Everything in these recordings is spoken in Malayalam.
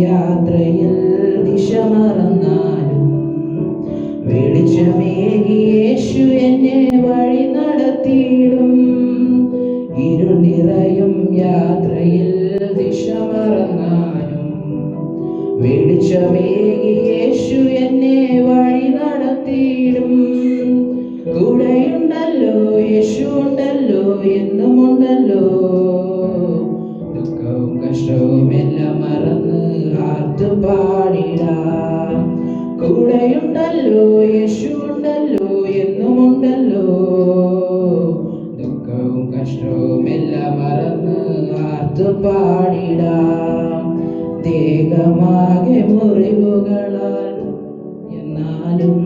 യാത്രയിൽ ദിശ മറന്നാലും വെളിച്ചമേകി യേശു എന്നെ വഴി നടത്തിയിടും. ഇരുൾ നിറയും യാത്രയിൽ ദിശ മറന്നാലും വെളിച്ചമേകി യേശു എന്നെ വഴി നടത്തിയിടും. കൂടെയുണ്ടല്ലോ യേശു ഉണ്ടല്ലോ എന്നുമുണ്ടല്ലോ. ദുഃഖവും കഷ്ടവും എല്ലാം മറന്ന് ആർത്തു പാടിടാം. കൂടെയുണ്ടല്ലോ യേശു ഉണ്ടല്ലോ എന്നുമുണ്ടല്ലോ. ദുഃഖവും കഷ്ടവും എല്ലാം മറന്ന് ആർത്തു പാടിടാം. ദേഹമാകെ മുറിവുകളാൽ എന്നാലും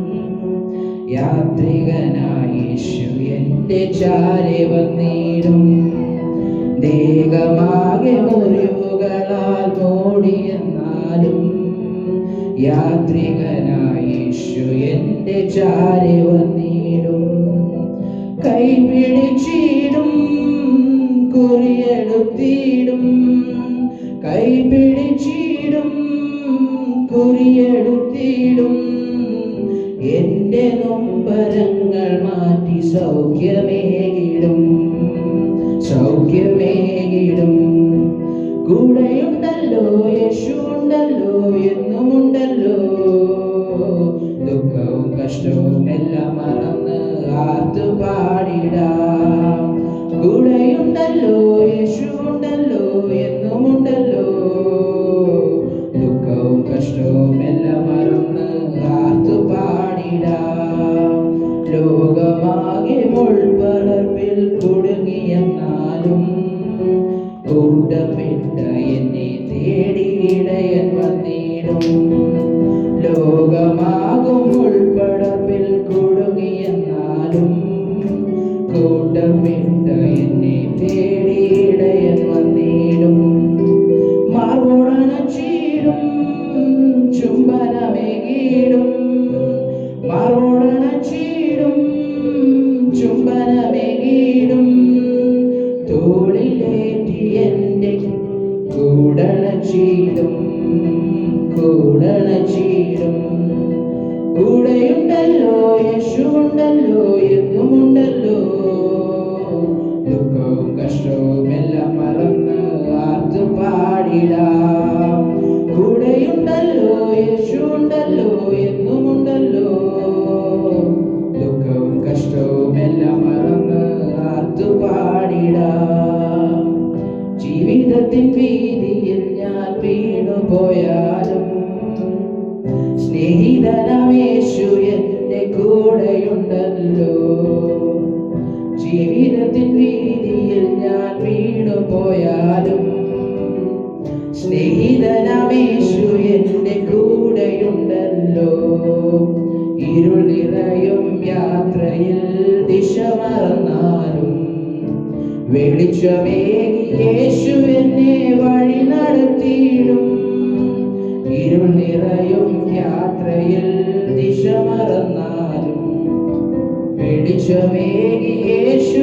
യാത്രികനായി യേശു എൻ്റെ ചാരെ വന്നിടും. ദേഹമാകെ മുറിവുകളാൽ മൂടിയെന്നാലും യാത്രികനായി യേശു എൻ്റെ ചാരെ വന്നിടും. കൈപിടിച്ചിടും കുറിയെടുത്തിടും. കൈപിടിച്ചിടും കുറിയെടുത്തിടും. എൻ്റെ നൊമ്പരങ്ങൾ മാറ്റി സൗഖ്യമേകിടും. സൗഖ്യമേകിടും. കൂടെയുണ്ടല്ലോ യേശു ഉണ്ടല്ലോ എന്നുമുണ്ടല്ലോ. ദുഃഖവും കഷ്ടവും എല്ലാം മറന്ന് ആർത്തു പാടിടാം. കൂടെയുണ്ടല്ലോ യേശു ഉണ്ടല്ലോ എന്നുമുണ്ടല്ലോ. ദുഃഖവും കഷ്ടവും എല്ലാം മറന്ന് ആർത്തു പാടിടാം. ലോകമാകെ മുൾപടർപ്പിൽ കുടുങ്ങിയെന്നാലും കൂട്ടമിട്ട എന്നെ തേടി ഇടയൻ വന്നിടും. ലോകമാകും മുൾപടർപ്പിൽ കുടുങ്ങിയെന്നാലും കൂട്ടമിട്ട എന്നെ തേടി ഇടയൻ വന്നിടും. മാറോടണച്ചിടും ചുംബനമേകിടും. മാറോടണച്ചിടും ചുംബനമേകിടും. തോളിലേറ്റി എൻ്റെ കൂടണച്ചിടും. കൂടണച്ചിടും. കൂടെയുണ്ടല്ലോ യേശു ഉണ്ടല്ലോ എന്നുമുണ്ടല്ലോ. ദുഃഖവും കഷ്ടവും എല്ലാം മറന്ന് ആർത്തു പാടിടാം. കൂടെയുണ്ടല്ലോ യേശു ഉണ്ടല്ലോ എന്നുമുണ്ടല്ലോ. ദുഃഖവും കഷ്ടവും എല്ലാം മറന്ന് ആർത്തു പാടിടാം. ജീവിതത്തിൻ വീതിയിൽ ഞാൻ വീണുപോയാലും സ്നേഹിതനാം യേശു എൻ്റെ കൂടെയുണ്ടല്ലോ. ജീവിതത്തിൻ വീതിയിൽ ഞാൻ വീണുപോയാലും സ്നേഹിതനാം യേശു എൻ്റെ കൂടെയുണ്ടല്ലോ. ഇരുൾ നിറയും യാത്രയിൽ ദിശ മറന്നാലും വെളിച്ചമേകി യേശു എന്നെ വഴി നടത്തിയിടും. ഇരുൾ നിറയും യാത്രയിൽ ദിശ മറന്നാലും വെളിച്ചമേകി യേശു